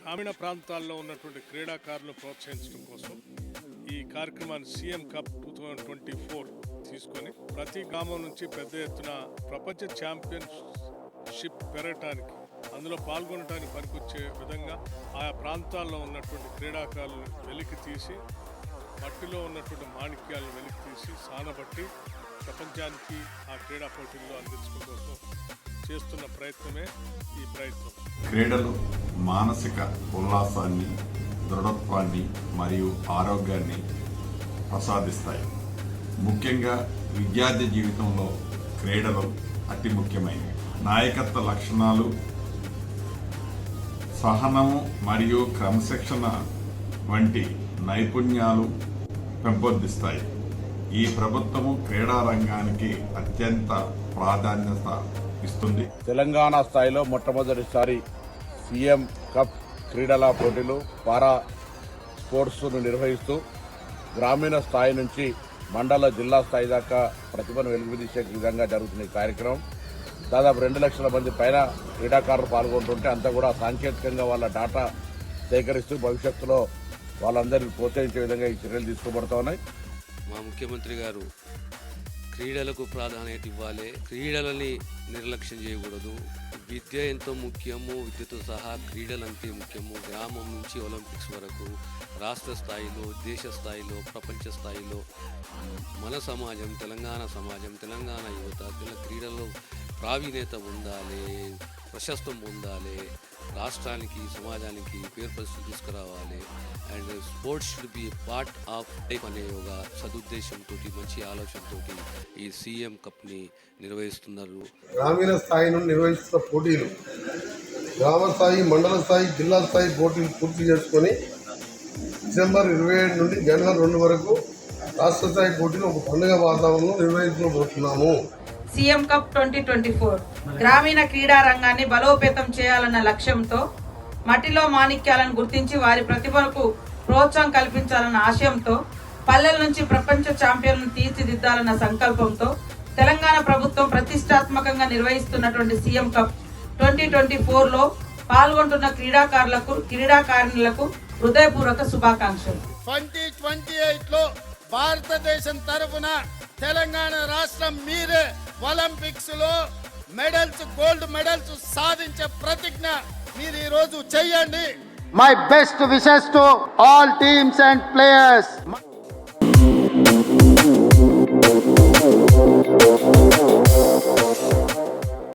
గ్రామీణ ప్రాంతాల్లో ఉన్నటువంటి క్రీడాకారులను ప్రోత్సహించడం కోసం ఈ కార్యక్రమాన్ని సీఎం కప్ 2024 తీసుకొని ప్రతి గ్రామం నుంచి పెద్ద ఎత్తున ప్రపంచ ఛాంపియన్షిప్ పెరగటానికి అందులో పాల్గొనడానికి పనికొచ్చే విధంగా ఆయా ప్రాంతాల్లో ఉన్నటువంటి క్రీడాకారులను వెలికి తీసి మట్టిలో ఉన్నటువంటి మాణిక్యాలను వెలికి తీసి సానబట్టి ప్రపంచానికి ఆ క్రీడా పోటీల్లో అందించడం కోసం చేస్తున్న ప్రయత్నమే ఈ ప్రయత్నం. క్రీడలు మానసిక ఉల్లాసాన్ని, దృఢత్వాన్ని మరియు ఆరోగ్యాన్ని ప్రసాదిస్తాయి. ముఖ్యంగా విద్యార్థి జీవితంలో క్రీడలు అతి ముఖ్యమైనవి. నాయకత్వ లక్షణాలు, సహనము మరియు క్రమశిక్షణ వంటి నైపుణ్యాలు పెంపొందిస్తాయి. ఈ ప్రభుత్వము క్రీడా రంగానికి అత్యంత ప్రాధాన్యత ఇస్తుంది. తెలంగాణ స్థాయిలో మొట్టమొదటిసారి సీఎం కప్ క్రీడల పోటీలు పారా స్పోర్ట్స్ను నిర్వహిస్తూ గ్రామీణ స్థాయి నుంచి మండల జిల్లా స్థాయి దాకా ప్రతిభను వెలుగుదీసే విధంగా జరుగుతున్న ఈ కార్యక్రమం. దాదాపు 2 లక్షల మంది పైన క్రీడాకారులు పాల్గొంటుంటే అంతా కూడా సాంకేతికంగా వాళ్ళ డాటా సేకరిస్తూ భవిష్యత్తులో వాళ్ళందరినీ ప్రోత్సహించే విధంగా ఈ చర్యలు తీసుకోబడుతూ ఉన్నాయి. మా ముఖ్యమంత్రి గారు క్రీడలకు ప్రాధాన్యత ఇవ్వాలి, క్రీడలని నిర్లక్ష్యం చేయకూడదు. విద్య ఎంతో ముఖ్యము, విద్యతో సహా క్రీడలు అంతే ముఖ్యము. గ్రామం నుంచి ఒలింపిక్స్ వరకు రాష్ట్ర స్థాయిలో, దేశ స్థాయిలో, ప్రపంచ స్థాయిలో మన సమాజం, తెలంగాణ సమాజం, తెలంగాణ యువత క్రీడల్లో ప్రావీణ్యత పొందాలి, ప్రశస్తం పొందాలి, రాష్ట్రానికి సమాజానికి పేరు ప్రతిష్టలు తీసుకురావాలి. And sports should be part of life అనే ఒక సదుద్దేశంతో, మంచి ఆలోచనతో ఈ సీఎం కప్ని నిర్వహిస్తున్నారు. గ్రామీణ స్థాయి నుండి నిర్వహిస్తున్న పోటీలు గ్రామ స్థాయి, మండల స్థాయి, జిల్లా స్థాయి పోటీలు పూర్తి చేసుకొని డిసెంబర్ 27 నుండి జనవరి 2 వరకు రాష్ట్ర స్థాయి పోటీలు ఒక పండుగ వాతావరణంలో నిర్వహించబోతున్నాము. సీఎం కప్ 2024 గ్రామీణ క్రీడా రంగాన్ని బలోపేతం చేయాలన్న లక్ష్యంతో, మట్టిలో మాణిక్యాలను గుర్తించి వారి ప్రతిభకు ప్రోత్సాహం కల్పించాలన్న ఆశయంతో, పల్లెల నుంచి ప్రపంచ ఛాంపియన్లను తీర్చిదిద్దాలన్న సంకల్పంతో తెలంగాణ ప్రభుత్వం ప్రతిష్టాత్మకంగా నిర్వహిస్తున్నటువంటి సీఎం కప్ 2024లో పాల్గొంటున్న క్రీడాకారులకు హృదయపూర్వక శుభాకాంక్షలు. 2028లో భారతదేశం తరఫున తెలంగాణ రాష్ట్రం మీరే ఒలింపిక్స్ లో మెడల్స్, గోల్డ్ మెడల్స్ సాధించే ప్రతిజ్ఞ మీరు ఈ రోజు చేయండి. My best wishes to all teams and players.